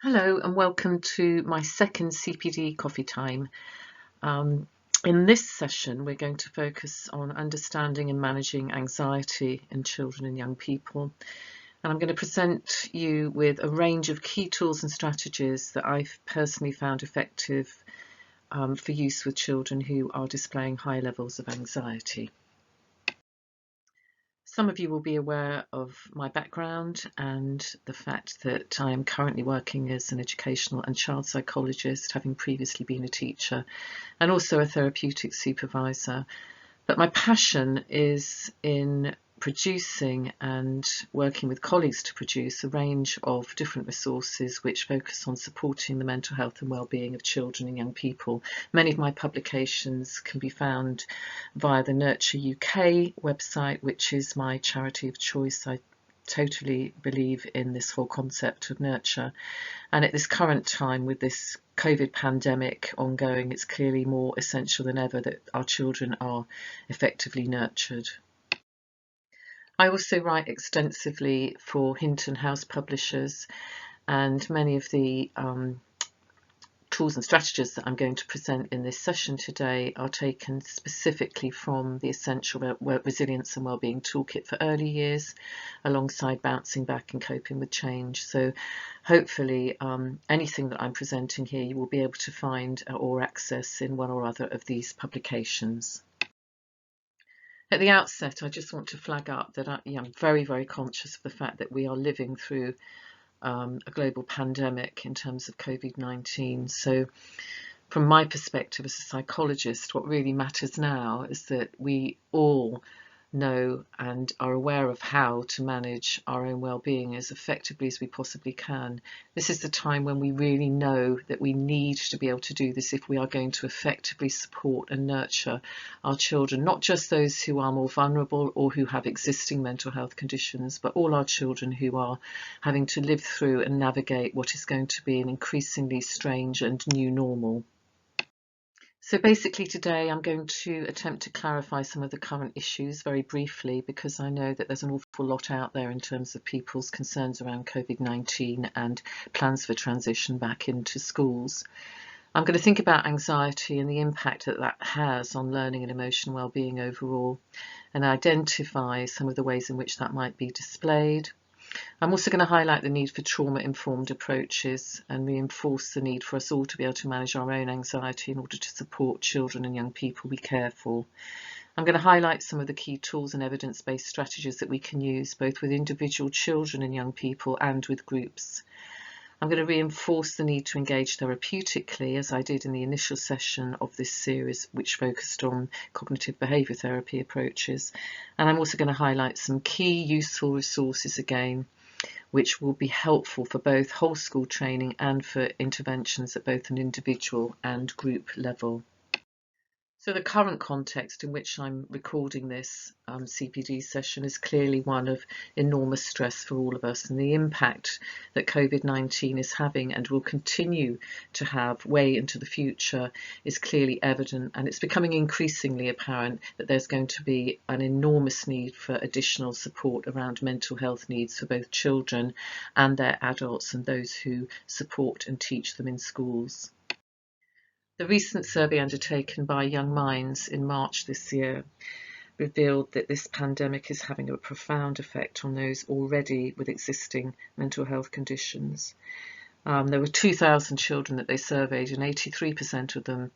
Hello and welcome to my second CPD Coffee time. In this session, we're going to focus on understanding and managing anxiety in children and young people. And I'm going to present you with a range of key tools and strategies that I've personally found effective for use with children who are displaying high levels of anxiety. Some of you will be aware of my background and the fact that I am currently working as an educational and child psychologist, having previously been a teacher and also a therapeutic supervisor. But my passion is in producing and working with colleagues to produce a range of different resources which focus on supporting the mental health and well-being of children and young people. Many of my publications can be found via the Nurture UK website, which is my charity of choice. I totally believe in this whole concept of nurture, and at this current time with this COVID pandemic ongoing, it's clearly more essential than ever that our children are effectively nurtured. I also write extensively for Hinton House publishers, and many of the tools and strategies that I'm going to present in this session today are taken specifically from the Essential Resilience and Wellbeing Toolkit for early years, alongside bouncing back and coping with change. So hopefully anything that I'm presenting here you will be able to find or access in one or other of these publications. At the outset, I just want to flag up that I'm very, very conscious of the fact that we are living through a global pandemic in terms of COVID-19. So from my perspective as a psychologist, what really matters now is that we all know and are aware of how to manage our own well-being as effectively as we possibly can. This is the time when we really know that we need to be able to do this if we are going to effectively support and nurture our children, not just those who are more vulnerable or who have existing mental health conditions, but all our children who are having to live through and navigate what is going to be an increasingly strange and new normal. So basically today I'm going to attempt to clarify some of the current issues very briefly, because I know that there's an awful lot out there in terms of people's concerns around COVID-19 and plans for transition back into schools. I'm going to think about anxiety and the impact that that has on learning and emotional well-being overall, and identify some of the ways in which that might be displayed. I'm also going to highlight the need for trauma-informed approaches and reinforce the need for us all to be able to manage our own anxiety in order to support children and young people we care for. I'm going to highlight some of the key tools and evidence-based strategies that we can use both with individual children and young people and with groups. I'm going to reinforce the need to engage therapeutically, as I did in the initial session of this series, which focused on cognitive behaviour therapy approaches. And I'm also going to highlight some key useful resources again, which will be helpful for both whole school training and for interventions at both an individual and group level. So the current context in which I'm recording this CPD session is clearly one of enormous stress for all of us, and the impact that COVID-19 is having and will continue to have way into the future is clearly evident, and it's becoming increasingly apparent that there's going to be an enormous need for additional support around mental health needs for both children and their adults and those who support and teach them in schools. The recent survey undertaken by Young Minds in March this year revealed that this pandemic is having a profound effect on those already with existing mental health conditions. There were 2,000 children that they surveyed, and 83% of them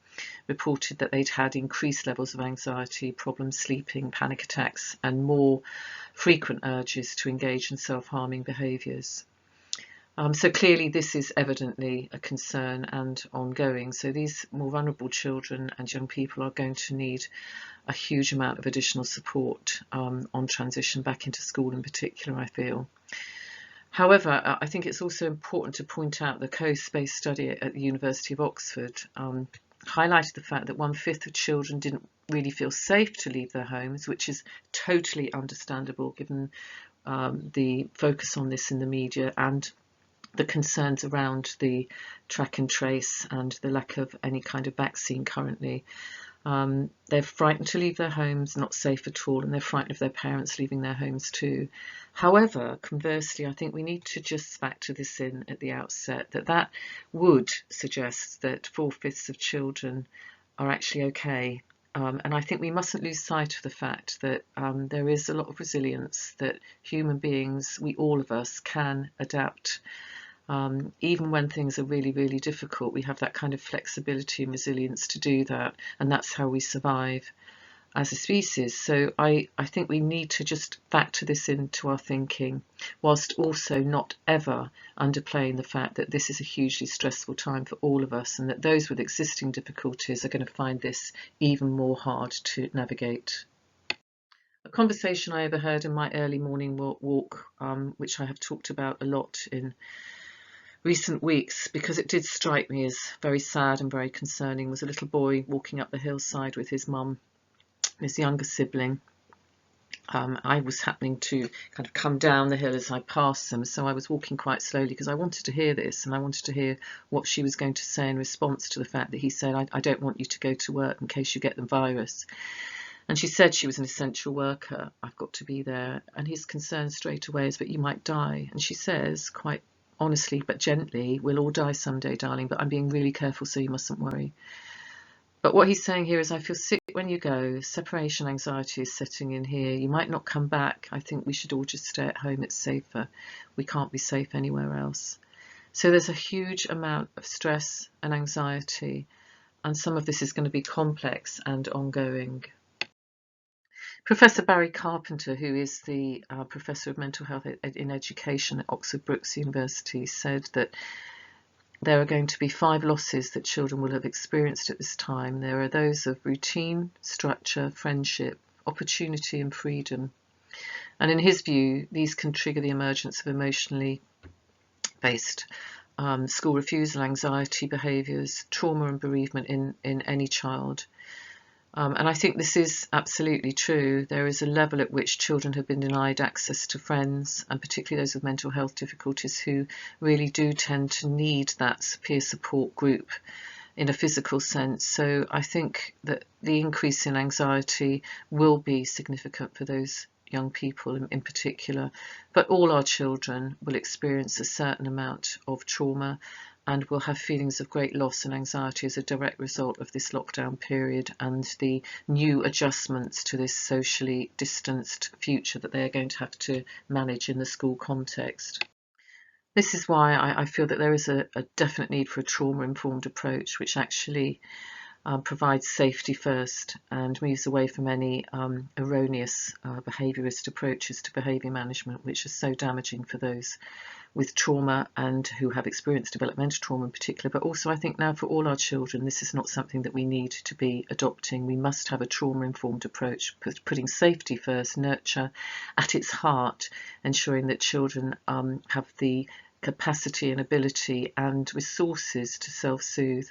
reported that they'd had increased levels of anxiety, problems sleeping, panic attacks, and more frequent urges to engage in self-harming behaviours. So clearly this is evidently a concern and ongoing. So these more vulnerable children and young people are going to need a huge amount of additional support on transition back into school in particular, I feel. However, I think it's also important to point out the COSPACE study at the University of Oxford highlighted the fact that 1/5 of children didn't really feel safe to leave their homes, which is totally understandable given the focus on this in the media and the concerns around the track and trace and the lack of any kind of vaccine currently. They're frightened to leave their homes, not safe at all, and they're frightened of their parents leaving their homes too. However, conversely, I think we need to just factor this in at the outset, that would suggest that 4/5 of children are actually okay. And I think we mustn't lose sight of the fact that there is a lot of resilience, that human beings, all of us, can adapt. Even when things are really, really difficult, we have that kind of flexibility and resilience to do that, and that's how we survive as a species. So I think we need to just factor this into our thinking, whilst also not ever underplaying the fact that this is a hugely stressful time for all of us, and that those with existing difficulties are going to find this even more hard to navigate. A conversation I overheard in my early morning walk, which I have talked about a lot in recent weeks, because it did strike me as very sad and very concerning, was a little boy walking up the hillside with his mum, his younger sibling. I was happening to kind of come down the hill as I passed them, so I was walking quite slowly because I wanted to hear this, and I wanted to hear what she was going to say in response to the fact that he said, I don't want you to go to work in case you get the virus. And she said she was an essential worker, I've got to be there. And his concern straight away is, but you might die. And she says, quite honestly but gently, we'll all die someday, darling, but I'm being really careful, so you mustn't worry. But what he's saying here is, I feel sick when you go. Separation anxiety is setting in here. You might not come back. I think we should all just stay at home. It's safer. We can't be safe anywhere else. So there's a huge amount of stress and anxiety, and some of this is going to be complex and ongoing. Professor Barry Carpenter, who is the Professor of Mental Health in Education at Oxford Brookes University, said that there are going to be 5 losses that children will have experienced at this time. There are those of routine, structure, friendship, opportunity and freedom. And in his view, these can trigger the emergence of emotionally based school refusal, anxiety behaviours, trauma and bereavement in any child. And I think this is absolutely true. There is a level at which children have been denied access to friends, and particularly those with mental health difficulties, who really do tend to need that peer support group in a physical sense. So I think that the increase in anxiety will be significant for those young people in particular, but all our children will experience a certain amount of trauma and will have feelings of great loss and anxiety as a direct result of this lockdown period and the new adjustments to this socially distanced future that they are going to have to manage in the school context. This is why I feel that there is a definite need for a trauma-informed approach, which actually provides safety first and moves away from any erroneous behaviourist approaches to behaviour management, which is so damaging for those with trauma and who have experienced developmental trauma in particular. But also I think now for all our children, this is not something that we need to be adopting. We must have a trauma-informed approach, putting safety first, nurture at its heart, ensuring that children have the capacity and ability and resources to self-soothe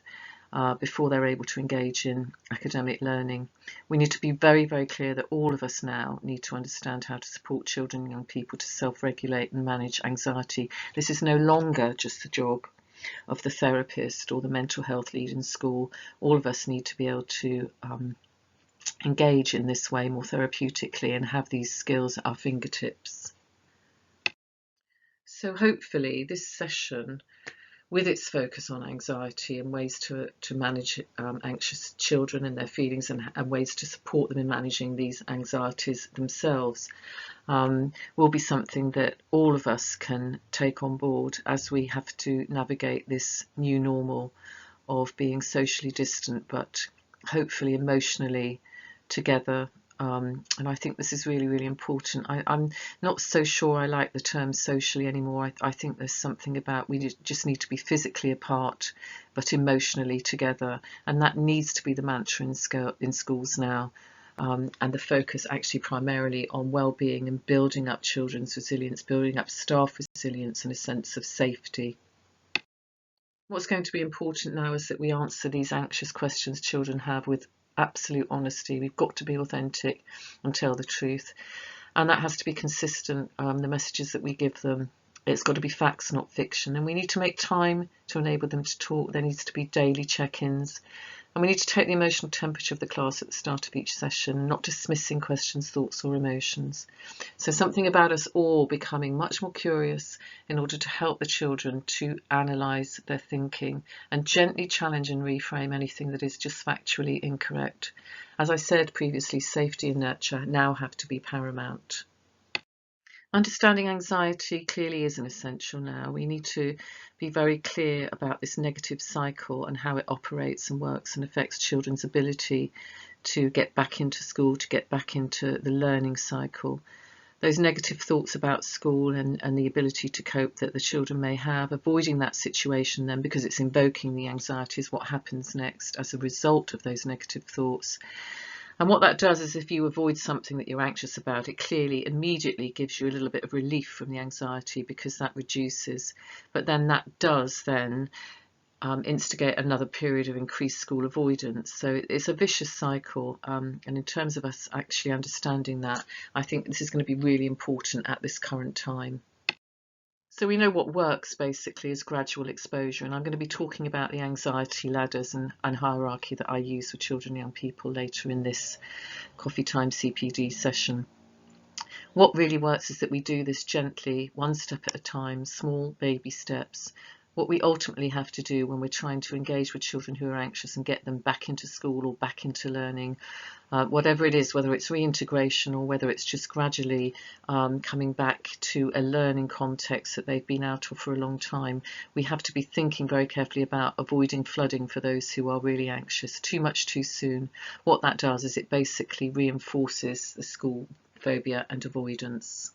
before they're able to engage in academic learning. We need to be very, very clear that all of us now need to understand how to support children and young people to self-regulate and manage anxiety. This is no longer just the job of the therapist or the mental health lead in school. All of us need to be able to engage in this way more therapeutically and have these skills at our fingertips. So hopefully this session, with its focus on anxiety and ways to manage anxious children and their feelings and ways to support them in managing these anxieties themselves, will be something that all of us can take on board as we have to navigate this new normal of being socially distant but hopefully emotionally together. And I think this is really, really important. I'm not so sure I like the term socially anymore. I think there's something about we just need to be physically apart but emotionally together, and that needs to be the mantra in schools now. And the focus actually primarily on well-being and building up children's resilience, building up staff resilience and a sense of safety. What's going to be important now is that we answer these anxious questions children have with absolute honesty. We've got to be authentic and tell the truth, and that has to be consistent. The messages that we give them, it's got to be facts, not fiction, and we need to make time to enable them to talk. There needs to be daily check-ins. And we need to take the emotional temperature of the class at the start of each session, not dismissing questions, thoughts or emotions. So something about us all becoming much more curious in order to help the children to analyse their thinking and gently challenge and reframe anything that is just factually incorrect. As I said previously, safety and nurture now have to be paramount. Understanding anxiety clearly is an essential now. We need to be very clear about this negative cycle and how it operates and works and affects children's ability to get back into school, to get back into the learning cycle. Those negative thoughts about school and the ability to cope that the children may have, avoiding that situation then because it's invoking the anxiety is what happens next as a result of those negative thoughts. And what that does is if you avoid something that you're anxious about, it clearly immediately gives you a little bit of relief from the anxiety because that reduces. But then that does then instigate another period of increased school avoidance. So it's a vicious cycle. And in terms of us actually understanding that, I think this is going to be really important at this current time. So we know what works basically is gradual exposure, and I'm going to be talking about the anxiety ladders and hierarchy that I use for children and young people later in this Coffee Time CPD session. What really works is that we do this gently, one step at a time, small baby steps. What we ultimately have to do when we're trying to engage with children who are anxious and get them back into school or back into learning, whatever it is, whether it's reintegration or whether it's just gradually coming back to a learning context that they've been out of for a long time, we have to be thinking very carefully about avoiding flooding for those who are really anxious too much too soon. What that does is it basically reinforces the school phobia and avoidance.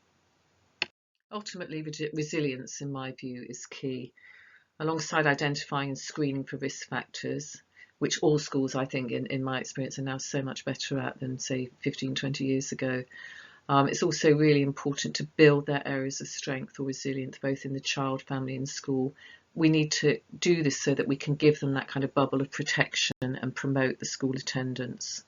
Ultimately, resilience, in my view, is key. Alongside identifying and screening for risk factors, which all schools, I think, in my experience, are now so much better at than, say, 15, 20 years ago. It's also really important to build their areas of strength or resilience, both in the child, family and school. We need to do this so that we can give them that kind of bubble of protection and promote the school attendance.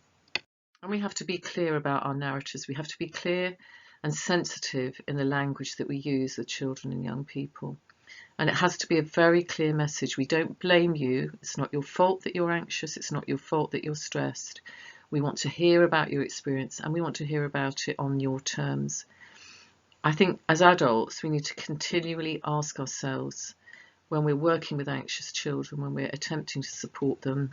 And we have to be clear about our narratives. We have to be clear and sensitive in the language that we use with children and young people. And it has to be a very clear message. We don't blame you. It's not your fault that you're anxious. It's not your fault that you're stressed. We want to hear about your experience and we want to hear about it on your terms. I think as adults, we need to continually ask ourselves when we're working with anxious children, when we're attempting to support them,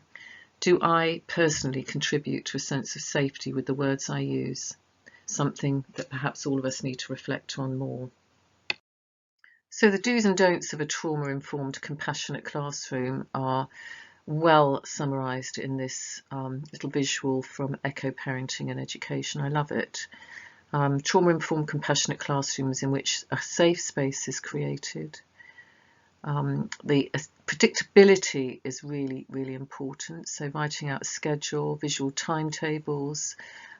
do I personally contribute to a sense of safety with the words I use? Something that perhaps all of us need to reflect on more. So the do's and don'ts of a trauma-informed, compassionate classroom are well summarised in this little visual from Echo Parenting and Education. I love it. Trauma-informed, compassionate classrooms in which a safe space is created. The predictability is really, really important. So writing out a schedule, visual timetables,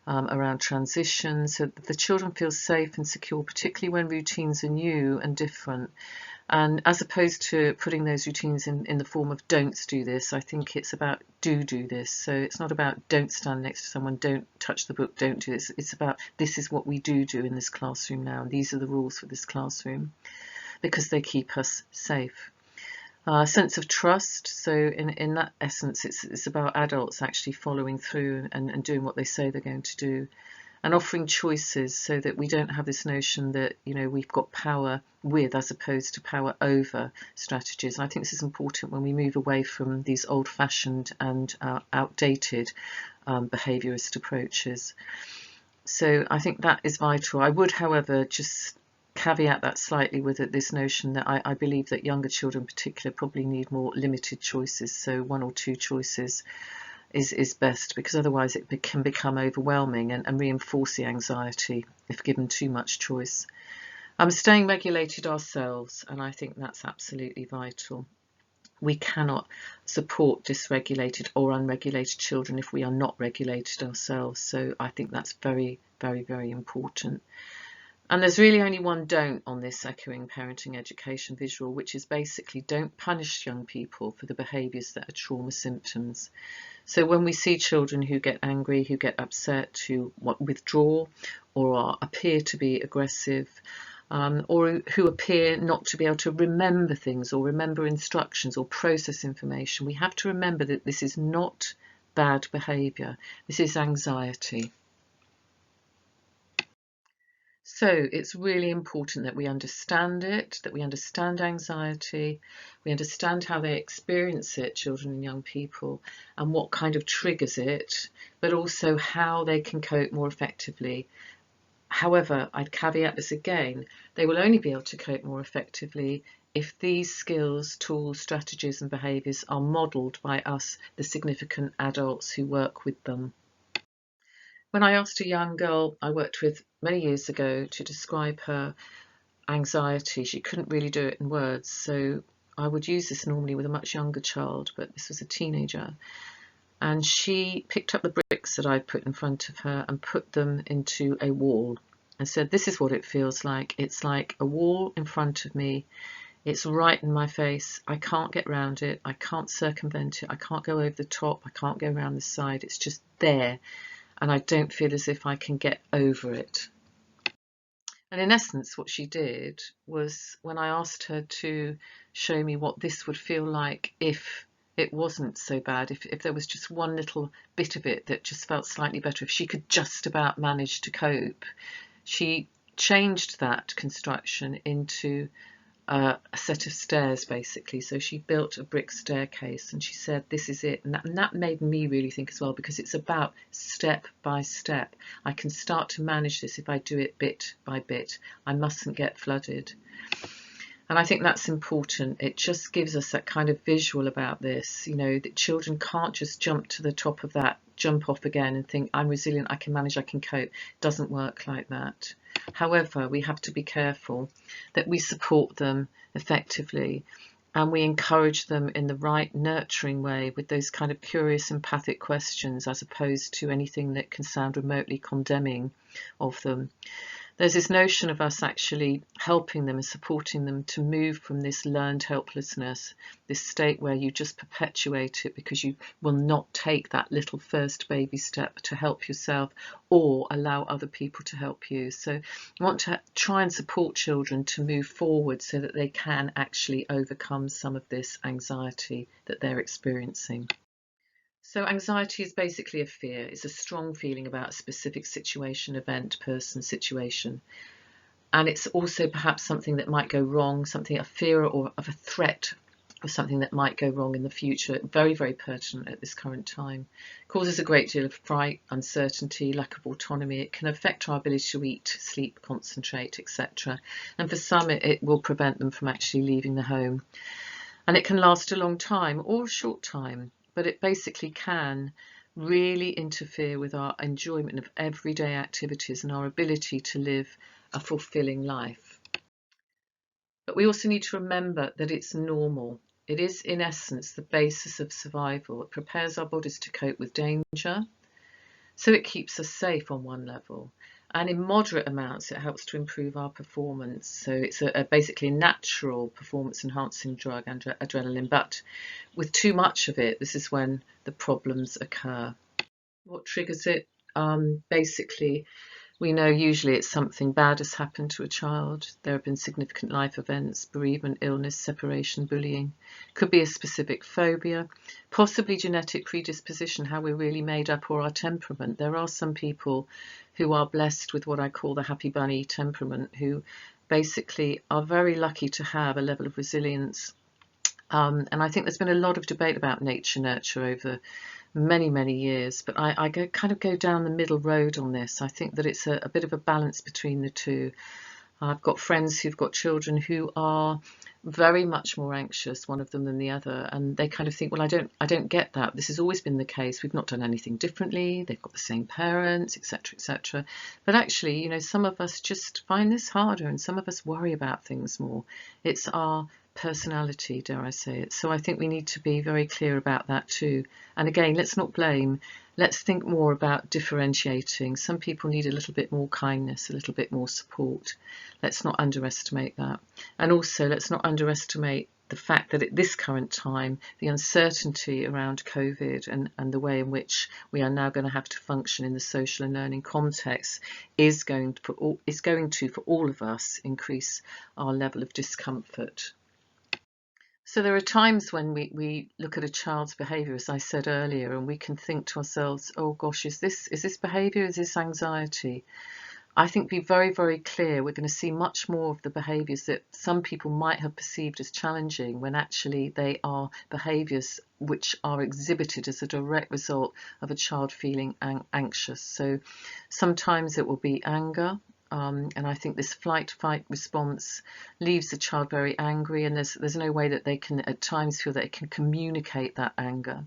around transition so that the children feel safe and secure, particularly when routines are new and different. And as opposed to putting those routines in the form of don'ts do this, I think it's about do this. So it's not about don't stand next to someone, don't touch the book, don't do this. It's about this is what we do in this classroom now. And these are the rules for this classroom because they keep us safe. Sense of trust. So in that essence, it's about adults actually following through and doing what they say they're going to do, and offering choices so that we don't have this notion that we've got power with as opposed to power over strategies. And I think this is important when we move away from these old-fashioned and outdated behaviourist approaches. So I think that is vital. I would, however, just caveat that slightly with this notion that I believe that younger children in particular probably need more limited choices, so one or two choices is best, because otherwise it can become overwhelming and reinforce the anxiety if given too much choice. Staying regulated ourselves, and I think that's absolutely vital. We cannot support dysregulated or unregulated children if we are not regulated ourselves, so I think that's very, very, very important. And there's really only one don't on this echoing parenting education visual, which is basically don't punish young people for the behaviours that are trauma symptoms. So when we see children who get angry, who get upset, who withdraw or appear to be aggressive, or who appear not to be able to remember things or remember instructions or process information, we have to remember that this is not bad behaviour. This is anxiety. So it's really important that we understand it, that we understand anxiety, we understand how they experience it, children and young people, and what kind of triggers it, but also how they can cope more effectively. However, I'd caveat this again, they will only be able to cope more effectively if these skills, tools, strategies and behaviours are modelled by us, the significant adults who work with them. When I asked a young girl I worked with many years ago to describe her anxiety, she couldn't really do it in words, so I would use this normally with a much younger child, but this was a teenager. And she picked up the bricks that I put in front of her and put them into a wall and said, this is what it feels like. It's like a wall in front of me. It's right in my face. I can't get round it. I can't circumvent it. I can't go over the top. I can't go around the side. It's just there. And I don't feel as if I can get over it. And in essence, what she did was, when I asked her to show me what this would feel like if it wasn't so bad, if there was just one little bit of it that just felt slightly better, if she could just about manage to cope, she changed that construction into a set of stairs, basically. So she built a brick staircase and she said, this is it. And that made me really think as well, because it's about step by step. I can start to manage this if I do it bit by bit. I mustn't get flooded. And I think that's important. It just gives us that kind of visual about this, you know, that children can't just jump to the top of that, jump off again and think, I'm resilient, I can manage, I can cope. It doesn't work like that. However, we have to be careful that we support them effectively and we encourage them in the right nurturing way with those kind of curious, empathic questions, as opposed to anything that can sound remotely condemning of them. There's this notion of us actually helping them and supporting them to move from this learned helplessness, this state where you just perpetuate it because you will not take that little first baby step to help yourself or allow other people to help you. So you want to try and support children to move forward so that they can actually overcome some of this anxiety that they're experiencing. So anxiety is basically a fear. It's a strong feeling about a specific situation, event, person, situation. And it's also perhaps something that might go wrong, something, a fear or of a threat of something that might go wrong in the future. Very, very pertinent at this current time. It causes a great deal of fright, uncertainty, lack of autonomy. It can affect our ability to eat, sleep, concentrate, etc. And for some, it will prevent them from actually leaving the home. And it can last a long time or a short time, but it basically can really interfere with our enjoyment of everyday activities and our ability to live a fulfilling life. But we also need to remember that it's normal. It is, in essence, the basis of survival. It prepares our bodies to cope with danger, so it keeps us safe on one level. And in moderate amounts, it helps to improve our performance. So it's basically a natural performance-enhancing drug, adrenaline. But with too much of it, this is when the problems occur. What triggers it? Basically, we know usually it's something bad has happened to a child. There have been significant life events, bereavement, illness, separation, bullying. Could be a specific phobia, possibly genetic predisposition, how we're really made up, or our temperament. There are some people who are blessed with what I call the happy bunny temperament, who basically are very lucky to have a level of resilience. And I think there's been a lot of debate about nature nurture over many years, but I kind of go down the middle road on this. I think that it's a bit of a balance between the two. I've got friends who've got children who are very much more anxious, one of them than the other, and they kind of think, well, I don't get that. This has always been the case. We've not done anything differently. They've got the same parents, etc., etc. But actually, you know, some of us just find this harder, and some of us worry about things more. It's our personality, dare I say it. So I think we need to be very clear about that too. And again, let's not blame. Let's think more about differentiating. Some people need a little bit more kindness, a little bit more support. Let's not underestimate that. And also, let's not underestimate the fact that at this current time, the uncertainty around COVID and the way in which we are now going to have to function in the social and learning context is going to, for all of us, increase our level of discomfort. So there are times when we look at a child's behaviour, as I said earlier, and we can think to ourselves, oh gosh, is this behaviour, is this anxiety? I think be very, very clear, we're going to see much more of the behaviours that some people might have perceived as challenging when actually they are behaviours which are exhibited as a direct result of a child feeling anxious. So sometimes it will be anger. And I think this flight-fight response leaves the child very angry, and there's no way that they can at times feel that they can communicate that anger.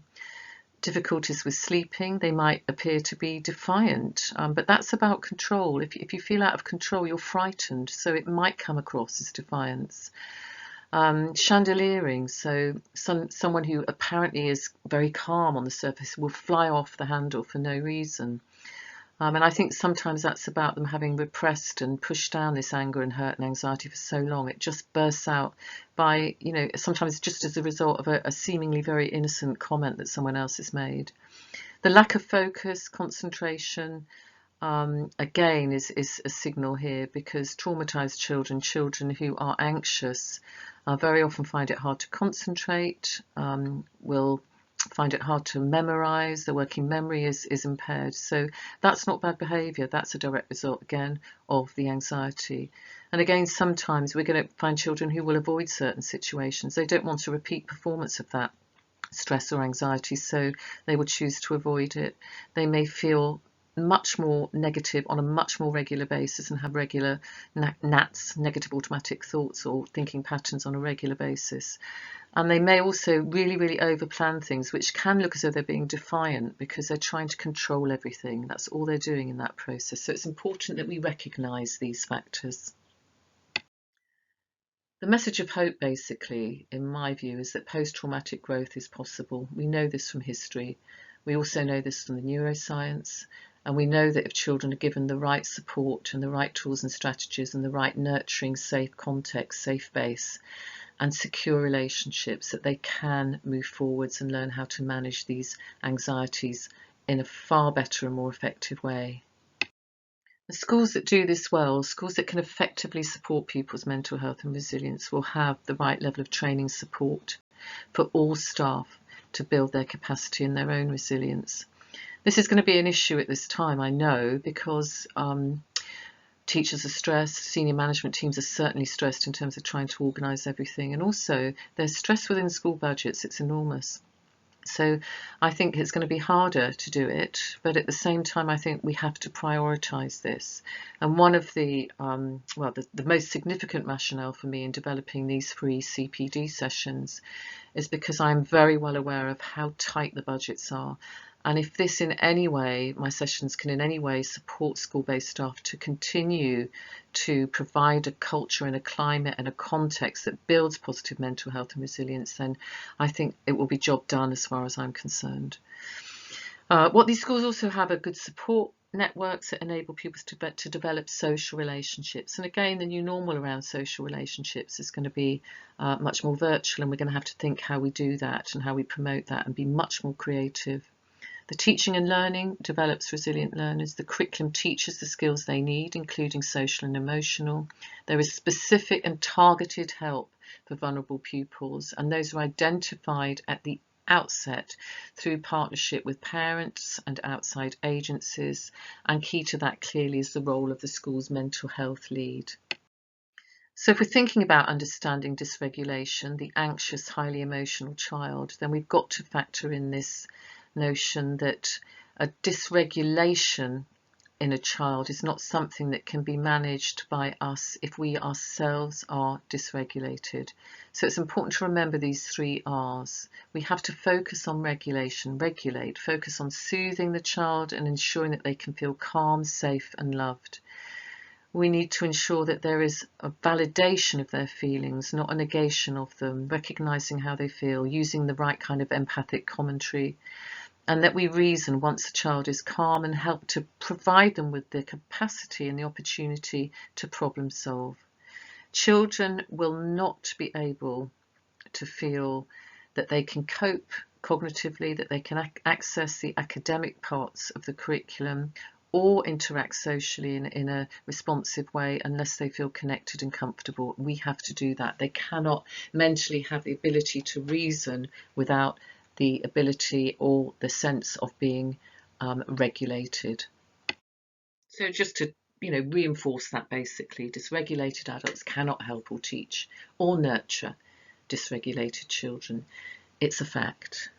Difficulties with sleeping, they might appear to be defiant, but that's about control. If you feel out of control, you're frightened, so it might come across as defiance. Chandeliering, so someone who apparently is very calm on the surface will fly off the handle for no reason. And I think sometimes that's about them having repressed and pushed down this anger and hurt and anxiety for so long. It just bursts out by, sometimes just as a result of a seemingly very innocent comment that someone else has made. The lack of focus, concentration, again, is a signal here, because traumatized children who are anxious, very often find it hard to concentrate, will find it hard to memorize, the working memory is impaired. So that's not bad behavior, that's a direct result again of the anxiety. And again, sometimes we're going to find children who will avoid certain situations. They don't want a repeat performance of that stress or anxiety, so they will choose to avoid it. They may feel much more negative on a much more regular basis and have regular NATs, negative automatic thoughts or thinking patterns on a regular basis. And they may also really, really overplan things, which can look as though they're being defiant because they're trying to control everything. That's all they're doing in that process. So it's important that we recognise these factors. The message of hope, basically, in my view, is that post-traumatic growth is possible. We know this from history. We also know this from the neuroscience. And we know that if children are given the right support and the right tools and strategies and the right nurturing, safe context, safe base, and secure relationships, that they can move forwards and learn how to manage these anxieties in a far better and more effective way. The schools that do this well, schools that can effectively support pupils' mental health and resilience, will have the right level of training support for all staff to build their capacity and their own resilience. This is going to be an issue at this time, I know, because teachers are stressed, senior management teams are certainly stressed in terms of trying to organise everything, and also there's stress within school budgets, it's enormous. So I think it's going to be harder to do it, but at the same time I think we have to prioritise this. And one of the most significant rationale for me in developing these free CPD sessions is because I'm very well aware of how tight the budgets are. And if this in any way, my sessions can in any way support school-based staff to continue to provide a culture and a climate and a context that builds positive mental health and resilience, then I think it will be job done as far as I'm concerned. What these schools also have are good support networks that enable pupils to develop social relationships. And again, the new normal around social relationships is going to be much more virtual, and we're going to have to think how we do that and how we promote that and be much more creative. The teaching and learning develops resilient learners. The curriculum teaches the skills they need, including social and emotional. There is specific and targeted help for vulnerable pupils, and those are identified at the outset through partnership with parents and outside agencies, and key to that clearly is the role of the school's mental health lead. So if we're thinking about understanding dysregulation, the anxious, highly emotional child, then we've got to factor in this notion that a dysregulation in a child is not something that can be managed by us if we ourselves are dysregulated. So it's important to remember these 3 R's. We have to focus on regulation, regulate, focus on soothing the child and ensuring that they can feel calm, safe and loved. We need to ensure that there is a validation of their feelings, not a negation of them, recognising how they feel, using the right kind of empathic commentary, and that we reason once the child is calm and help to provide them with the capacity and the opportunity to problem solve. Children will not be able to feel that they can cope cognitively, that they can access the academic parts of the curriculum or interact socially in a responsive way unless they feel connected and comfortable. We have to do that. They cannot mentally have the ability to reason without the ability or the sense of being regulated. So just to reinforce that, basically, dysregulated adults cannot help or teach or nurture dysregulated children. It's a fact.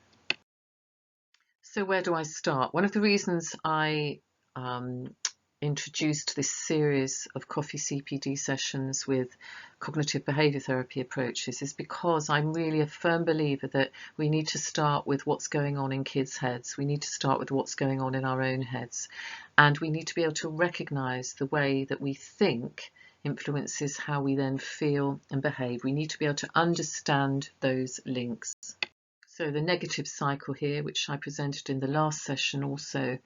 So where do I start? One of the reasons I introduced this series of coffee CPD sessions with cognitive behaviour therapy approaches is because I'm really a firm believer that we need to start with what's going on in kids' heads. We need to start with what's going on in our own heads. And we need to be able to recognise the way that we think influences how we then feel and behave. We need to be able to understand those links. So the negative cycle here, which I presented in the last session also,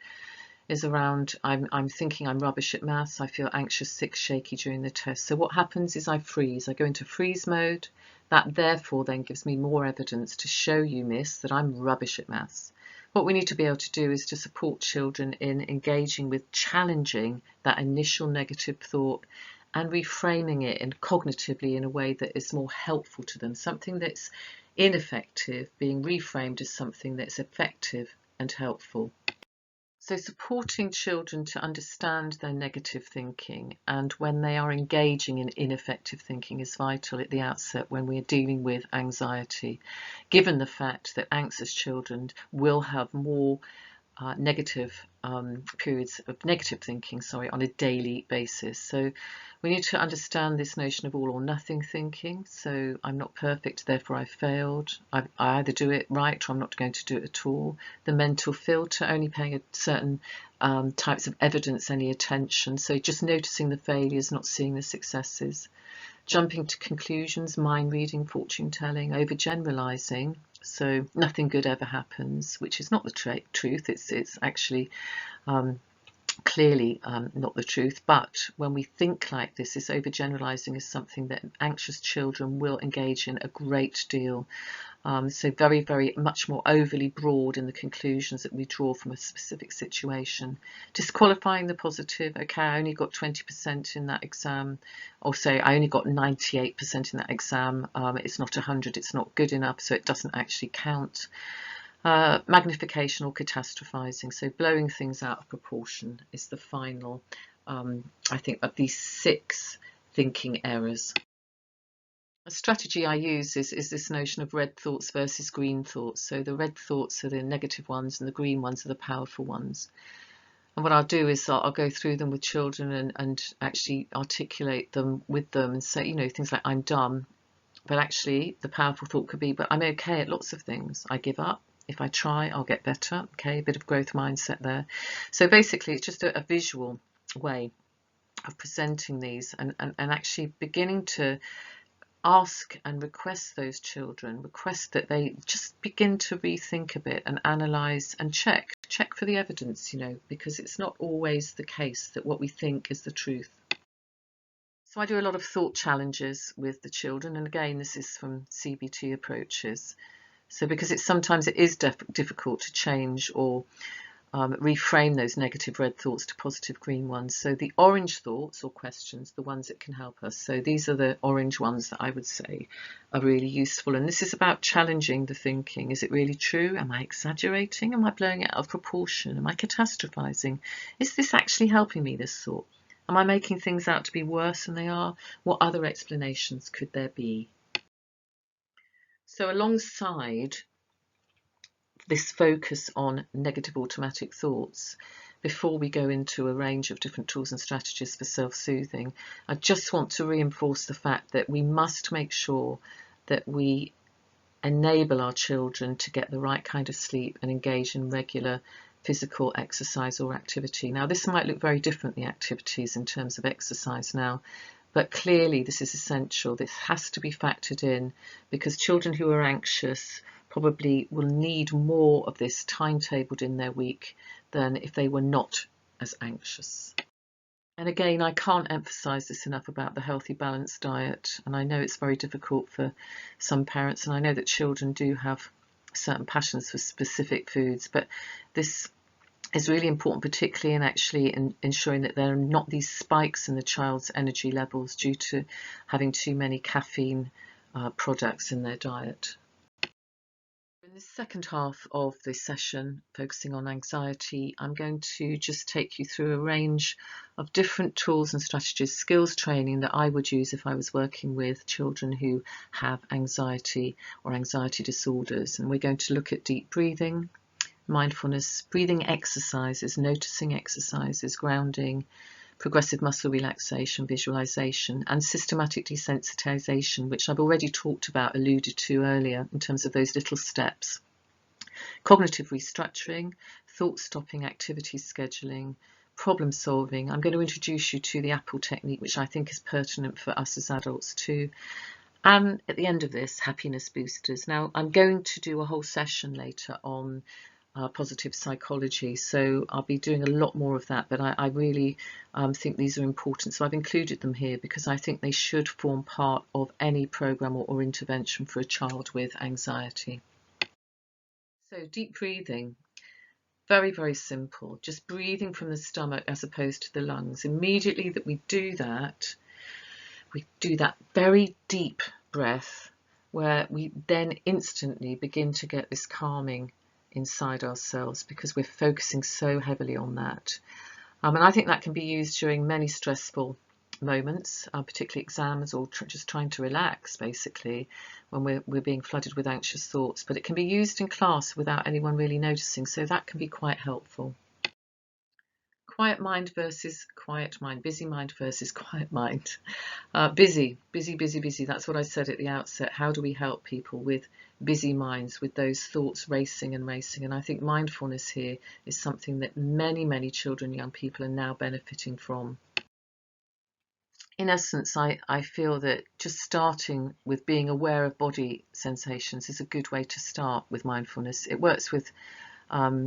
is around I'm thinking I'm rubbish at maths, I feel anxious, sick, shaky during the test. So what happens is I freeze. I go into freeze mode. That therefore then gives me more evidence to show you, miss, that I'm rubbish at maths. What we need to be able to do is to support children in engaging with challenging that initial negative thought and reframing it and cognitively in a way that is more helpful to them. Something that's ineffective being reframed as something that's effective and helpful. So supporting children to understand their negative thinking and when they are engaging in ineffective thinking is vital at the outset when we're dealing with anxiety, given the fact that anxious children will have more negative periods of negative thinking, on a daily basis. So we need to understand this notion of all or nothing thinking. So I'm not perfect, therefore I failed. I either do it right or I'm not going to do it at all. The mental filter, only paying a certain types of evidence any attention. So just noticing the failures, not seeing the successes. Jumping to conclusions, mind reading, fortune telling, overgeneralizing. So nothing good ever happens, which is not the truth. It's actually clearly not the truth. But when we think like this overgeneralizing is something that anxious children will engage in a great deal. So very, very much more overly broad in the conclusions that we draw from a specific situation. Disqualifying the positive. Okay, I only got 20% in that exam, or say I only got 98% in that exam. It's not 100, it's not good enough, so it doesn't actually count. Magnification or catastrophizing, so blowing things out of proportion is the final, I think, of these 6 thinking errors. A strategy I use is this notion of red thoughts versus green thoughts. So the red thoughts are the negative ones and the green ones are the powerful ones. And what I'll do is I'll go through them with children and actually articulate them with them and say, things like I'm dumb. But actually the powerful thought could be, but I'm okay at lots of things. I give up. If I try, I'll get better. Okay, a bit of growth mindset there. So basically it's just a visual way of presenting these and actually beginning to ask and request those children, request that they just begin to rethink a bit and analyse and check for the evidence, because it's not always the case that what we think is the truth. So I do a lot of thought challenges with the children, and again, this is from CBT approaches. So because sometimes it is difficult to change or reframe those negative red thoughts to positive green ones. So the orange thoughts or questions, the ones that can help us. So these are the orange ones that I would say are really useful. And this is about challenging the thinking. Is it really true? Am I exaggerating? Am I blowing it out of proportion? Am I catastrophizing? Is this actually helping me, this thought? Am I making things out to be worse than they are? What other explanations could there be? So alongside this focus on negative automatic thoughts, before we go into a range of different tools and strategies for self-soothing, I just want to reinforce the fact that we must make sure that we enable our children to get the right kind of sleep and engage in regular physical exercise or activity. Now, this might look very different, the activities in terms of exercise now, but clearly this is essential. This has to be factored in because children who are anxious probably will need more of this timetabled in their week than if they were not as anxious. And again, I can't emphasize this enough about the healthy balanced diet. And I know it's very difficult for some parents, and I know that children do have certain passions for specific foods, but this is really important, particularly in actually ensuring that there are not these spikes in the child's energy levels due to having too many caffeine products in their diet. In the second half of the session, focusing on anxiety, I'm going to just take you through a range of different tools and strategies, skills training that I would use if I was working with children who have anxiety or anxiety disorders. And we're going to look at deep breathing, mindfulness, breathing exercises, noticing exercises, grounding, progressive muscle relaxation, visualization, and systematic desensitization, which I've already talked about, alluded to earlier in terms of those little steps. Cognitive restructuring, thought-stopping activity scheduling, problem solving. I'm going to introduce you to the Apple technique, which I think is pertinent for us as adults too. And at the end of this, happiness boosters. Now, I'm going to do a whole session later on positive psychology, so I'll be doing a lot more of that, but I really think these are important, so I've included them here because I think they should form part of any program or intervention for a child with anxiety. So deep breathing, very, very simple, just breathing from the stomach as opposed to the lungs. Immediately that we do that very deep breath where we then instantly begin to get this calming inside ourselves because we're focusing so heavily on that. And I think that can be used during many stressful moments, particularly exams or just trying to relax, basically, when we're being flooded with anxious thoughts. But it can be used in class without anyone really noticing, so that can be quite helpful. Quiet mind versus quiet mind, busy mind versus quiet mind. Busy. That's what I said at the outset. How do we help people with busy minds, with those thoughts racing and racing? And I think mindfulness here is something that many children, young people are now benefiting from. In essence, I feel that just starting with being aware of body sensations is a good way to start with mindfulness. It works with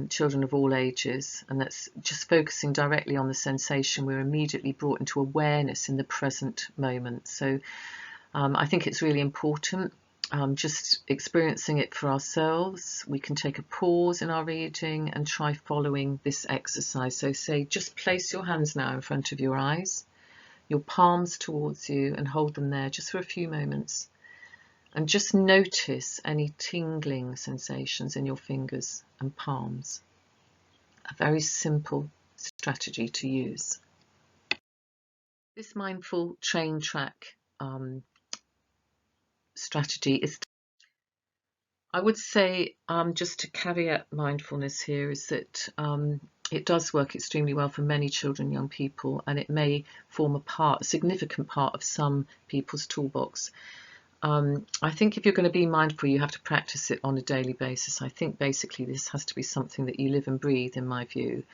children of all ages, and that's just focusing directly on the sensation. We're immediately brought into awareness in the present moment. So I think it's really important just experiencing it for ourselves. We can take a pause in our reading and try following this exercise. So say, just place your hands now in front of your eyes, your palms towards you, and hold them there just for a few moments. And just notice any tingling sensations in your fingers and palms. A very simple strategy to use. This mindful train track strategy is, I would say, just to caveat mindfulness here, is that it does work extremely well for many children, young people, and it may form a significant part of some people's toolbox. I think if you're going to be mindful, you have to practice it on a daily basis. I think basically this has to be something that you live and breathe, in my view.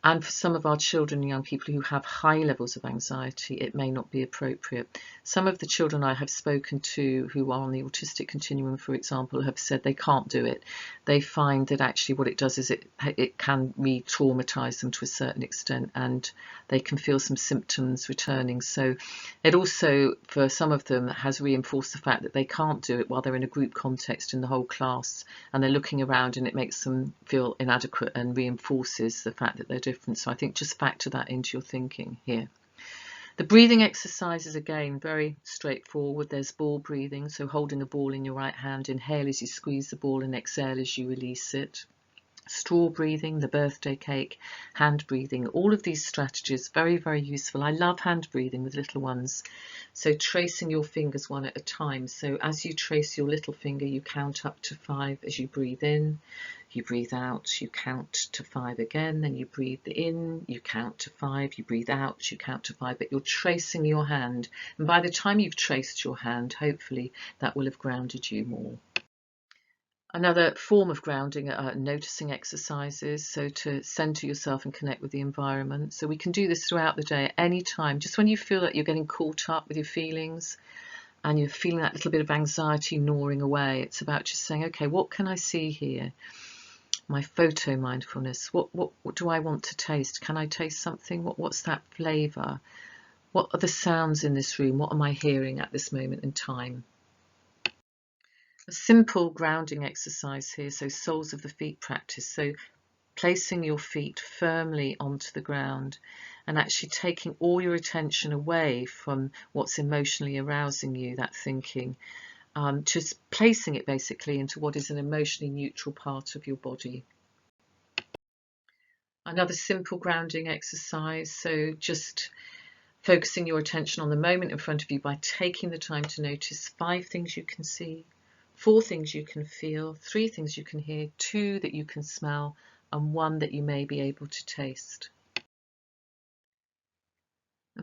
And for some of our children and young people who have high levels of anxiety, it may not be appropriate. Some of the children I have spoken to who are on the autistic continuum, for example, have said they can't do it. They find that actually what it does is it can re-traumatize them to a certain extent, and they can feel some symptoms returning. So it also, for some of them, has reinforced the fact that they can't do it while they're in a group context in the whole class, and they're looking around and it makes them feel inadequate and reinforces the fact that they're different. So I think just factor that into your thinking here. The breathing exercises, again, very straightforward. There's ball breathing, so holding a ball in your right hand, inhale as you squeeze the ball and exhale as you release it. Straw breathing, the birthday cake, hand breathing, all of these strategies, very useful. I love hand breathing with little ones. So tracing your fingers one at a time. So as you trace your little finger, you count up to 5 as you breathe in. You breathe out, you count to 5 again, then you breathe in, you count to 5, you breathe out, you count to 5, but you're tracing your hand. And by the time you've traced your hand, hopefully that will have grounded you more. Another form of grounding are noticing exercises, so to center yourself and connect with the environment. So we can do this throughout the day at any time, just when you feel that you're getting caught up with your feelings and you're feeling that little bit of anxiety gnawing away. It's about just saying, okay, what can I see here? My photo mindfulness. What do I want to taste? Can I taste something? What's that flavor? What are the sounds in this room? What am I hearing at this moment in time? A simple grounding exercise here, so soles of the feet practice. So placing your feet firmly onto the ground and actually taking all your attention away from what's emotionally arousing you, that thinking, just placing it basically into what is an emotionally neutral part of your body. Another simple grounding exercise, so just focusing your attention on the moment in front of you by taking the time to notice 5 things you can see, 4 things you can feel, 3 things you can hear, 2 that you can smell, and 1 that you may be able to taste.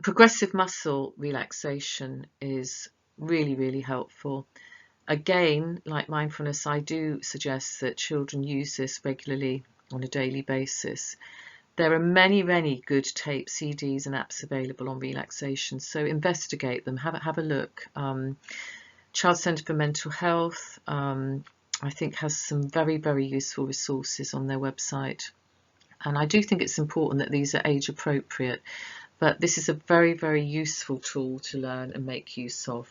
Progressive muscle relaxation is really, really helpful. Again, like mindfulness, I do suggest that children use this regularly on a daily basis. There are many, many good tapes, CDs and apps available on relaxation, so investigate them, have a look. Child Centre for Mental Health, I think, has some very, very useful resources on their website. And I do think it's important that these are age appropriate, but this is a very, very useful tool to learn and make use of.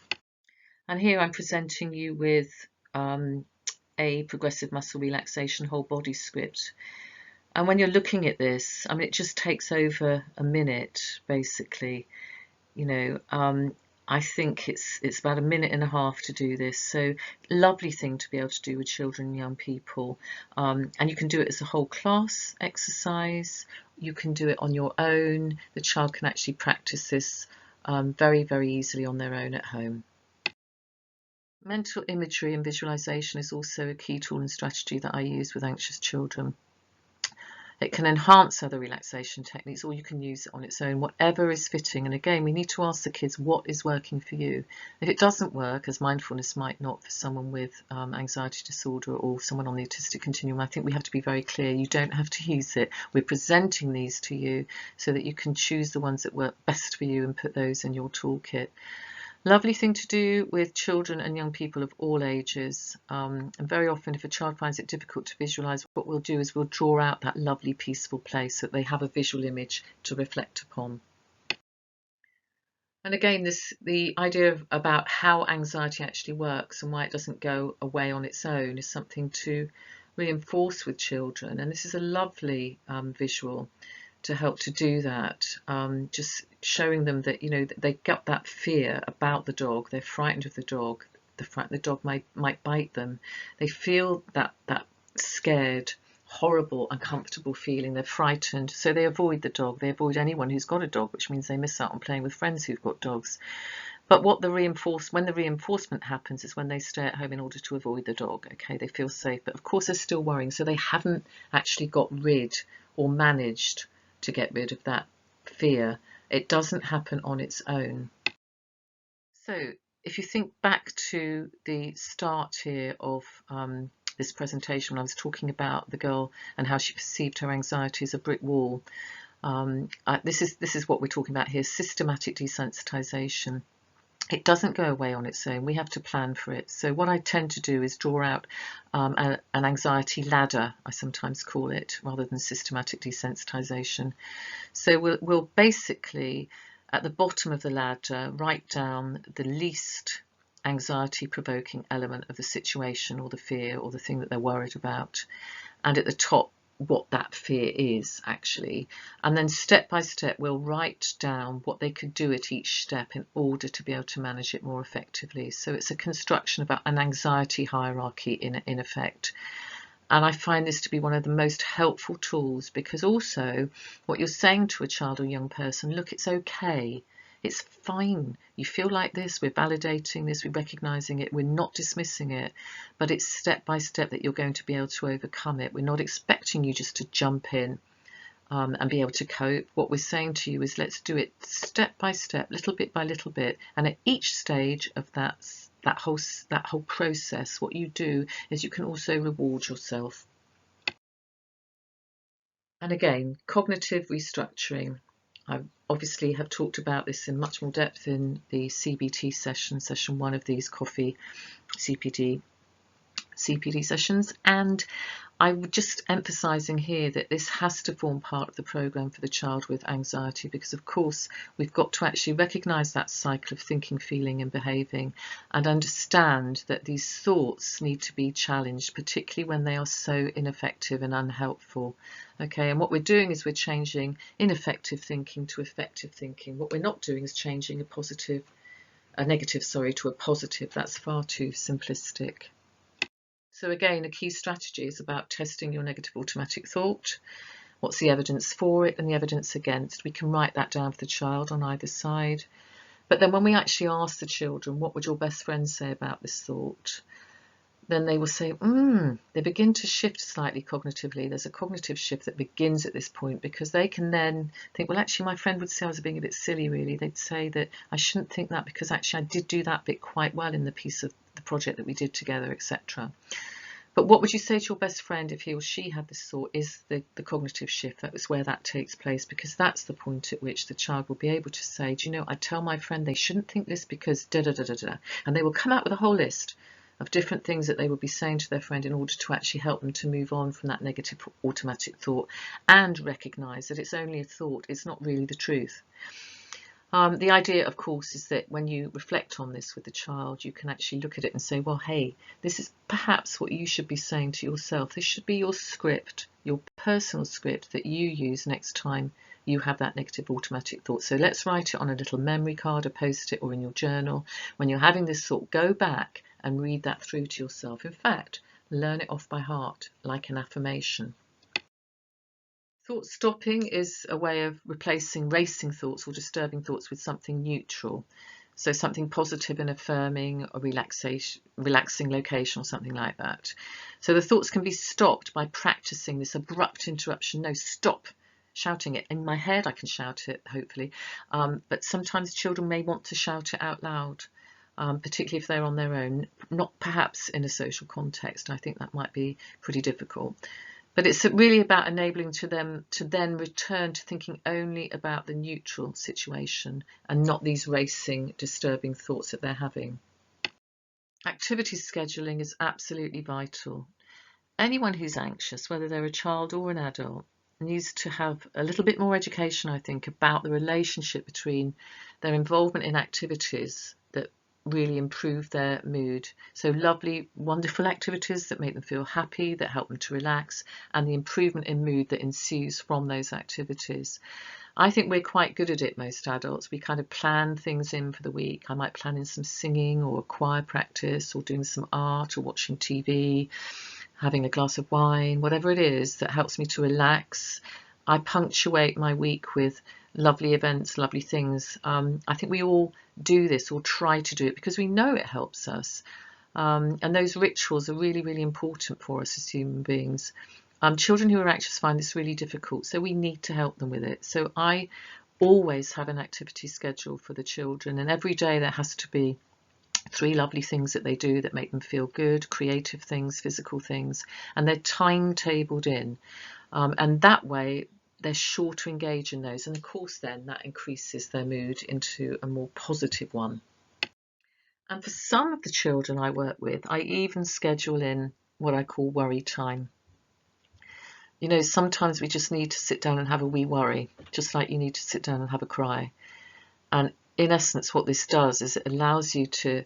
And here I'm presenting you with a progressive muscle relaxation whole body script. And when you're looking at this, I mean, it just takes over a minute, basically. You know, I think it's about a minute and a half to do this. So lovely thing to be able to do with children and young people. And you can do it as a whole class exercise. You can do it on your own. The child can actually practice this very, very easily on their own at home. Mental imagery and visualization is also a key tool and strategy that I use with anxious children. It can enhance other relaxation techniques, or you can use it on its own, whatever is fitting. And again, we need to ask the kids what is working for you. If it doesn't work, as mindfulness might not for someone with anxiety disorder or someone on the autistic continuum, I think we have to be very clear. You don't have to use it. We're presenting these to you so that you can choose the ones that work best for you and put those in your toolkit. Lovely thing to do with children and young people of all ages. And very often if a child finds it difficult to visualise, what we'll do is we'll draw out that lovely peaceful place so that they have a visual image to reflect upon. And again, the idea about how anxiety actually works and why it doesn't go away on its own is something to reinforce with children. And this is a lovely visual to help to do that, just showing them that, you know, that they got that fear about the dog, they're frightened of the dog, the dog might bite them, they feel that scared, horrible, uncomfortable feeling, they're frightened, so they avoid the dog, they avoid anyone who's got a dog, which means they miss out on playing with friends who've got dogs. But when the reinforcement happens is when they stay at home in order to avoid the dog. Okay, they feel safe, but of course they're still worrying, so they haven't actually got rid or managed to get rid of that fear. It doesn't happen on its own. So if you think back to the start here of this presentation, when I was talking about the girl and how she perceived her anxiety as a brick wall, this is what we're talking about here: systematic desensitization. It doesn't go away on its own. We have to plan for it. So what I tend to do is draw out an anxiety ladder, I sometimes call it, rather than systematic desensitization. So we'll basically, at the bottom of the ladder, write down the least anxiety provoking element of the situation or the fear or the thing that they're worried about. And at the top, what that fear is actually, and then step by step we'll write down what they could do at each step in order to be able to manage it more effectively. So it's a construction about an anxiety hierarchy in effect. And I find this to be one of the most helpful tools, because also what you're saying to a child or young person, look, it's okay. It's fine. You feel like this. We're validating this. We're recognizing it. We're not dismissing it. But it's step by step that you're going to be able to overcome it. We're not expecting you just to jump in and be able to cope. What we're saying to you is let's do it step by step, little bit by little bit. And at each stage of that whole process, what you do is you can also reward yourself. And again, cognitive restructuring. I obviously have talked about this in much more depth in the CBT session 1 of these Coffee CPD CPD sessions. And I would just emphasising here that this has to form part of the programme for the child with anxiety, because of course we've got to actually recognise that cycle of thinking, feeling and behaving, and understand that these thoughts need to be challenged, particularly when they are so ineffective and unhelpful. Okay, and what we're doing is we're changing ineffective thinking to effective thinking. What we're not doing is changing a negative to a positive. That's far too simplistic. So again, a key strategy is about testing your negative automatic thought. What's the evidence for it and the evidence against? We can write that down for the child on either side. But then when we actually ask the children, what would your best friend say about this thought? Then they will say, they begin to shift slightly cognitively. There's a cognitive shift that begins at this point, because they can then think, well, actually, my friend would say I was being a bit silly, really. They'd say that I shouldn't think that, because actually I did do that bit quite well in the piece of the project that we did together, etc. But what would you say to your best friend if he or she had this thought is the cognitive shift. That was where that takes place, because that's the point at which the child will be able to say, do you know, I tell my friend they shouldn't think this because da da da da da. And they will come out with a whole list of different things that they will be saying to their friend in order to actually help them to move on from that negative automatic thought and recognise that it's only a thought, it's not really the truth. The idea, of course, is that when you reflect on this with the child, you can actually look at it and say, well, hey, this is perhaps what you should be saying to yourself. This should be your script, your personal script that you use next time you have that negative automatic thought. So let's write it on a little memory card, a post-it, or in your journal. When you're having this thought, go back and read that through to yourself. In fact, learn it off by heart, like an affirmation. Thought stopping is a way of replacing racing thoughts or disturbing thoughts with something neutral. So something positive and affirming, or relaxing location or something like that. So the thoughts can be stopped by practicing this abrupt interruption. No, stop. Shouting it. In my head, I can shout it, hopefully. But sometimes children may want to shout it out loud, particularly if they're on their own, not perhaps in a social context. I think that might be pretty difficult. But it's really about enabling them to then return to thinking only about the neutral situation and not these racing, disturbing thoughts that they're having. Activity scheduling is absolutely vital. Anyone who's anxious, whether they're a child or an adult, needs to have a little bit more education, I think, about the relationship between their involvement in activities that really improve their mood. So lovely, wonderful activities that make them feel happy, that help them to relax, and the improvement in mood that ensues from those activities. I think we're quite good at it, most adults. We kind of plan things in for the week. I might plan in some singing or choir practice or doing some art or watching TV, having a glass of wine, whatever it is that helps me to relax. I punctuate my week with lovely events, lovely things. I think we all do this or try to do it because we know it helps us. And those rituals are really, really important for us as human beings. Children who are anxious find this really difficult, so we need to help them with it. So I always have an activity schedule for the children, and every day there has to be 3 lovely things that they do that make them feel good, creative things, physical things, and they're timetabled in. And that way they're sure to engage in those, and of course then that increases their mood into a more positive one. And for some of the children I work with, I even schedule in what I call worry time. You know, sometimes we just need to sit down and have a wee worry, just like you need to sit down and have a cry. And in essence, what this does is it allows you to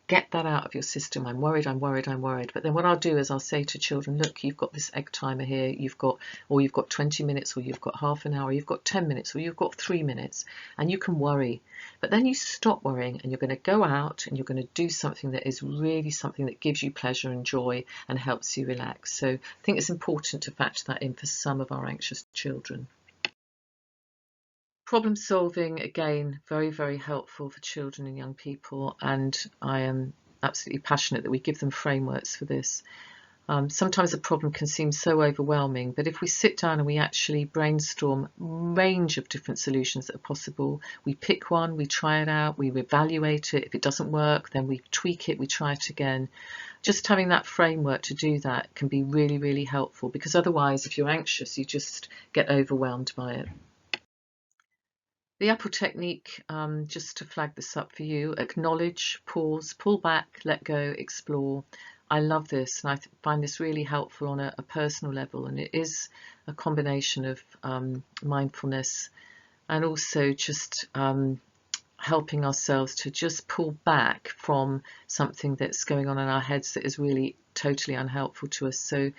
get that out of your system. I'm worried, I'm worried, I'm worried. But then what I'll do is I'll say to children, look, you've got this egg timer here, you've got 20 minutes, or you've got half an hour, you've got 10 minutes, or you've got 3 minutes, and you can worry. But then you stop worrying and you're going to go out and you're going to do something that is really something that gives you pleasure and joy and helps you relax. So I think it's important to factor that in for some of our anxious children. Problem solving, again, very, very helpful for children and young people, and I am absolutely passionate that we give them frameworks for this. Sometimes a problem can seem so overwhelming, but if we sit down and we actually brainstorm a range of different solutions that are possible, we pick one, we try it out, we evaluate it. If it doesn't work, then we tweak it, we try it again. Just having that framework to do that can be really, really helpful, because otherwise, if you're anxious, you just get overwhelmed by it. The Apple technique, just to flag this up for you: acknowledge, pause, pull back, let go, explore. I love this, and I find this really helpful on a personal level, and it is a combination of mindfulness and also just helping ourselves to just pull back from something that's going on in our heads that is really totally unhelpful to us. So,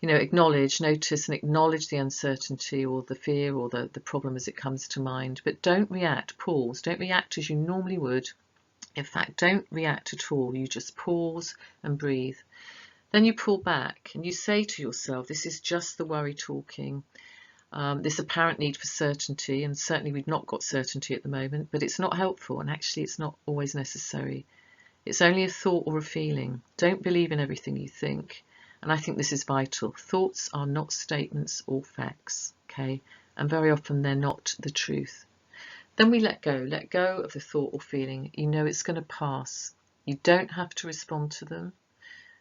acknowledge, notice and acknowledge the uncertainty or the fear or the problem as it comes to mind, but don't react, pause, don't react as you normally would. In fact, don't react at all. You just pause and breathe. Then you pull back and you say to yourself, this is just the worry talking. This apparent need for certainty, and certainly we've not got certainty at the moment, but it's not helpful, and actually it's not always necessary. It's only a thought or a feeling. Don't believe in everything you think. And I think this is vital. Thoughts are not statements or facts, okay? And very often they're not the truth. Then we let go of the thought or feeling. You know it's going to pass. You don't have to respond to them.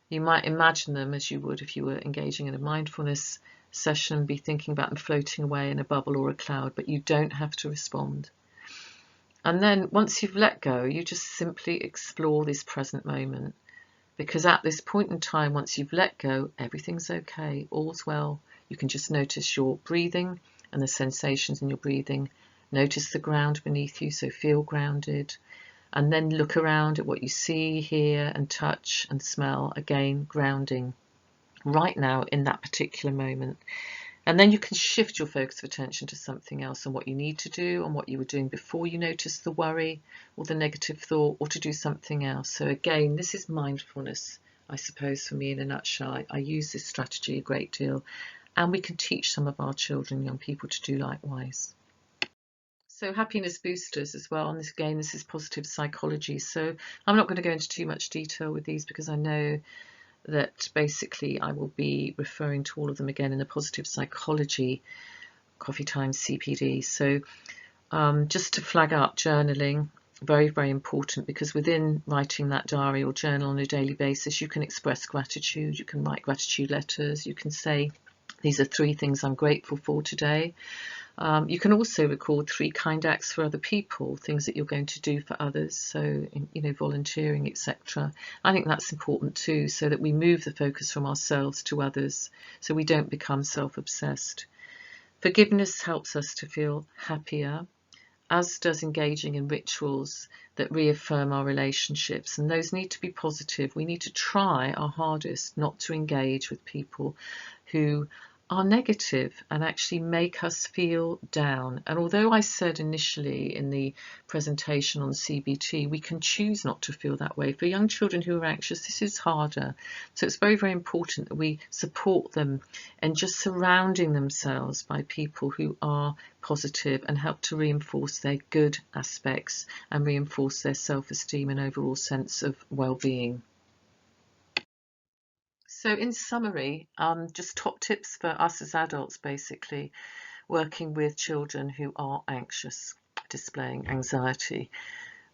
You might imagine them as you would if you were engaging in a mindfulness session, be thinking about them floating away in a bubble or a cloud, but you don't have to respond. And then once you've let go, you just simply explore this present moment. Because at this point in time, once you've let go, everything's okay, all's well. You can just notice your breathing and the sensations in your breathing. Notice the ground beneath you, so feel grounded. And then look around at what you see, hear and touch and smell. Again, grounding right now in that particular moment. And then you can shift your focus of attention to something else, on what you need to do, on what you were doing before you noticed the worry or the negative thought, or to do something else. So again, this is mindfulness, I suppose, for me in a nutshell. I use this strategy a great deal, and we can teach some of our children, young people, to do likewise. So happiness boosters as well. And this, again, this is positive psychology. So I'm not going to go into too much detail with these because I know that basically I will be referring to all of them again in the positive psychology Coffee Time CPD. So just to flag up, journaling, very, very important, because within writing that diary or journal on a daily basis, you can express gratitude, you can write gratitude letters, you can say, these are 3 things I'm grateful for today. You can also record 3 kind acts for other people, things that you're going to do for others, so volunteering, etc. I think that's important too, so that we move the focus from ourselves to others, so we don't become self-obsessed. Forgiveness helps us to feel happier, as does engaging in rituals that reaffirm our relationships, and those need to be positive. We need to try our hardest not to engage with people who are negative and actually make us feel down. And although I said initially in the presentation on CBT, we can choose not to feel that way. For young children who are anxious, this is harder. So it's very, very important that we support them and just surrounding themselves by people who are positive and help to reinforce their good aspects and reinforce their self-esteem and overall sense of well-being. So in summary, just top tips for us as adults, basically, working with children who are anxious, displaying anxiety.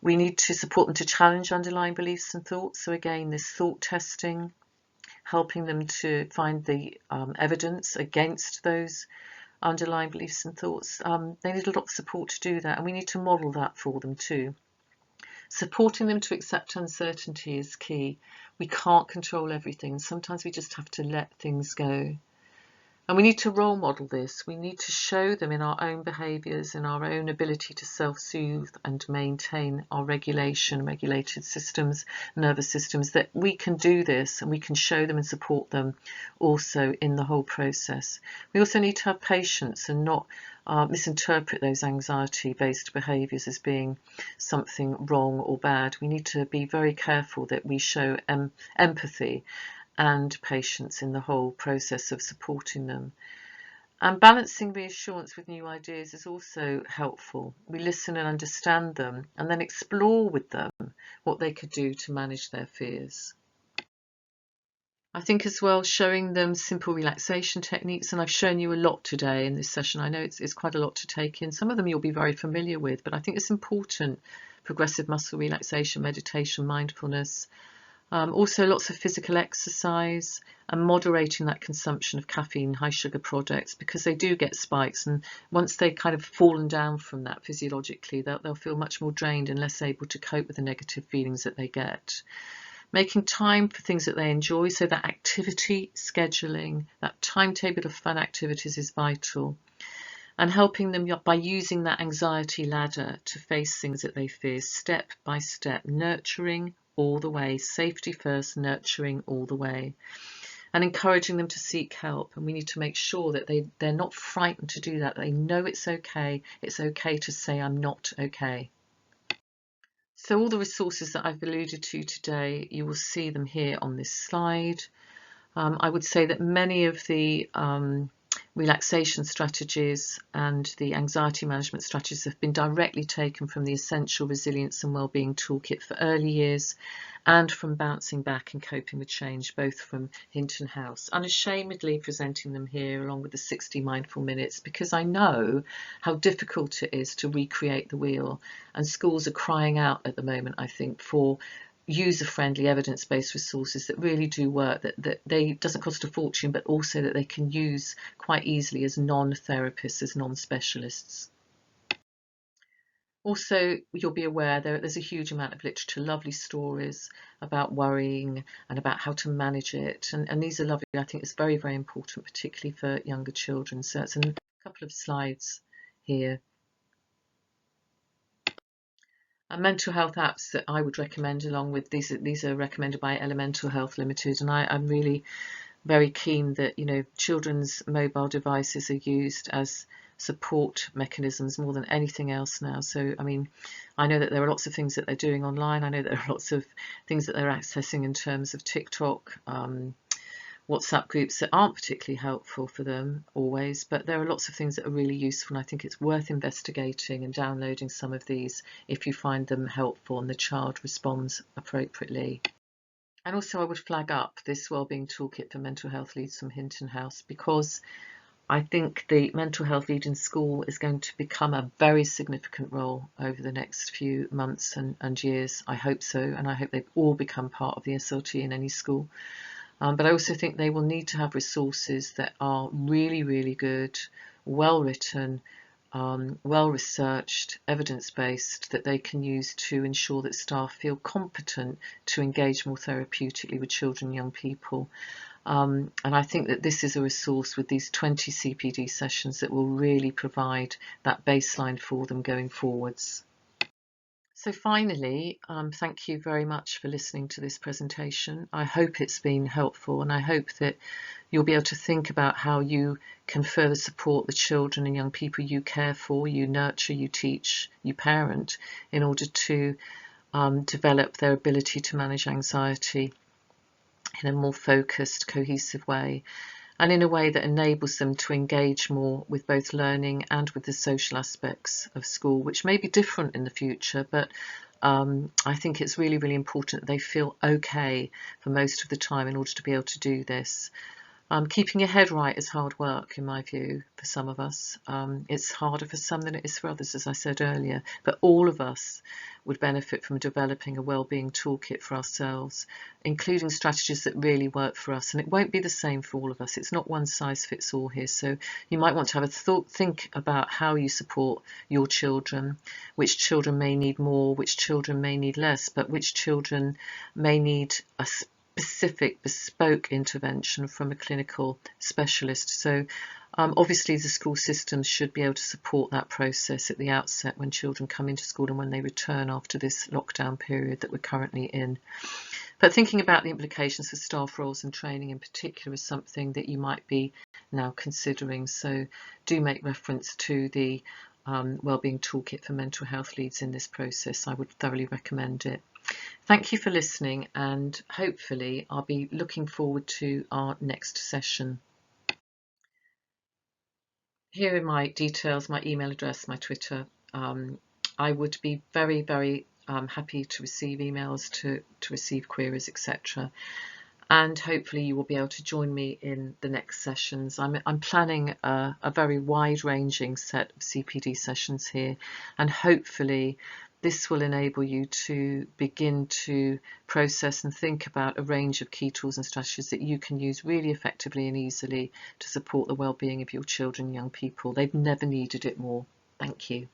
We need to support them to challenge underlying beliefs and thoughts. So again, this thought testing, helping them to find the evidence against those underlying beliefs and thoughts. They need a lot of support to do that, and we need to model that for them too. Supporting them to accept uncertainty is key. We can't control everything. Sometimes we just have to let things go. And we need to role model this. We need to show them in our own behaviours, in our own ability to self-soothe and maintain our regulated systems, nervous systems, that we can do this, and we can show them and support them also in the whole process. We also need to have patience and not misinterpret those anxiety-based behaviours as being something wrong or bad. We need to be very careful that we show empathy and patience in the whole process of supporting them. And balancing reassurance with new ideas is also helpful. We listen and understand them and then explore with them what they could do to manage their fears. I think as well, showing them simple relaxation techniques, and I've shown you a lot today in this session. I know it's quite a lot to take in. Some of them you'll be very familiar with, but I think it's important. Progressive muscle relaxation, meditation, mindfulness. Also lots of physical exercise and moderating that consumption of caffeine, high sugar products, because they do get spikes, and once they've kind of fallen down from that physiologically, they'll feel much more drained and less able to cope with the negative feelings that they get. making time for things that they enjoy, so that activity scheduling, that timetable of fun activities is vital, and helping them by using that anxiety ladder to face things that they fear step by step, nurturing all the way, safety first, nurturing all the way, and encouraging them to seek help. And we need to make sure that they're not frightened to do that. They know it's okay. It's okay to say, I'm not okay. So all the resources that I've alluded to today, you will see them here on this slide. I would say that many of the relaxation strategies and the anxiety management strategies have been directly taken from the Essential Resilience and Wellbeing Toolkit for early years and from Bouncing Back and Coping with Change, both from Hinton House. Unashamedly presenting them here along with the 60 mindful minutes, because I know how difficult it is to recreate the wheel, and schools are crying out at the moment, I think, for user-friendly evidence-based resources that really do work, that they doesn't cost a fortune, but also that they can use quite easily as non-therapists, as non-specialists. Also, you'll be aware there's a huge amount of literature, lovely stories about worrying and about how to manage it, and these are lovely. I think it's very, very important, particularly for younger children. So it's a couple of slides here. And mental health apps that I would recommend, along with these are recommended by Elemental Health Limited, and I'm really very keen that children's mobile devices are used as support mechanisms more than anything else now. So I mean, I know that there are lots of things that they're doing online. I know there are lots of things that they're accessing in terms of TikTok, WhatsApp groups that aren't particularly helpful for them always, but there are lots of things that are really useful, and I think it's worth investigating and downloading some of these if you find them helpful and the child responds appropriately. And also I would flag up this Wellbeing Toolkit for Mental Health Leads from Hinton House, because I think the mental health lead in school is going to become a very significant role over the next few months and years. I hope so, and I hope they all become part of the SLT in any school. But I also think they will need to have resources that are really, really good, well written, well researched, evidence-based, that they can use to ensure that staff feel competent to engage more therapeutically with children and young people. And I think that this is a resource with these 20 CPD sessions that will really provide that baseline for them going forwards. So finally, thank you very much for listening to this presentation. I hope it's been helpful, and I hope that you'll be able to think about how you can further support the children and young people you care for, you nurture, you teach, you parent, in order to develop their ability to manage anxiety in a more focused, cohesive way, and in a way that enables them to engage more with both learning and with the social aspects of school, which may be different in the future, but I think it's really, really important that they feel okay for most of the time in order to be able to do this. Keeping your head right is hard work, in my view, for some of us. It's harder for some than it is for others, as I said earlier, but all of us would benefit from developing a wellbeing toolkit for ourselves, including strategies that really work for us. And it won't be the same for all of us. It's not one size fits all here. So you might want to have a think about how you support your children, which children may need more, which children may need less, but which children may need a specific bespoke intervention from a clinical specialist. So obviously the school systems should be able to support that process at the outset when children come into school and when they return after this lockdown period that we're currently in. But thinking about the implications for staff roles and training in particular is something that you might be now considering. So do make reference to the Wellbeing Toolkit for Mental Health Leads in this process. I would thoroughly recommend it. Thank you for listening, and hopefully I'll be looking forward to our next session. Here are my details, my email address, my Twitter. I would be very, very happy to receive emails, to receive queries, etc. And hopefully you will be able to join me in the next sessions. I'm planning a very wide-ranging set of CPD sessions here, and hopefully this will enable you to begin to process and think about a range of key tools and strategies that you can use really effectively and easily to support the well-being of your children and young people. They've never needed it more. Thank you.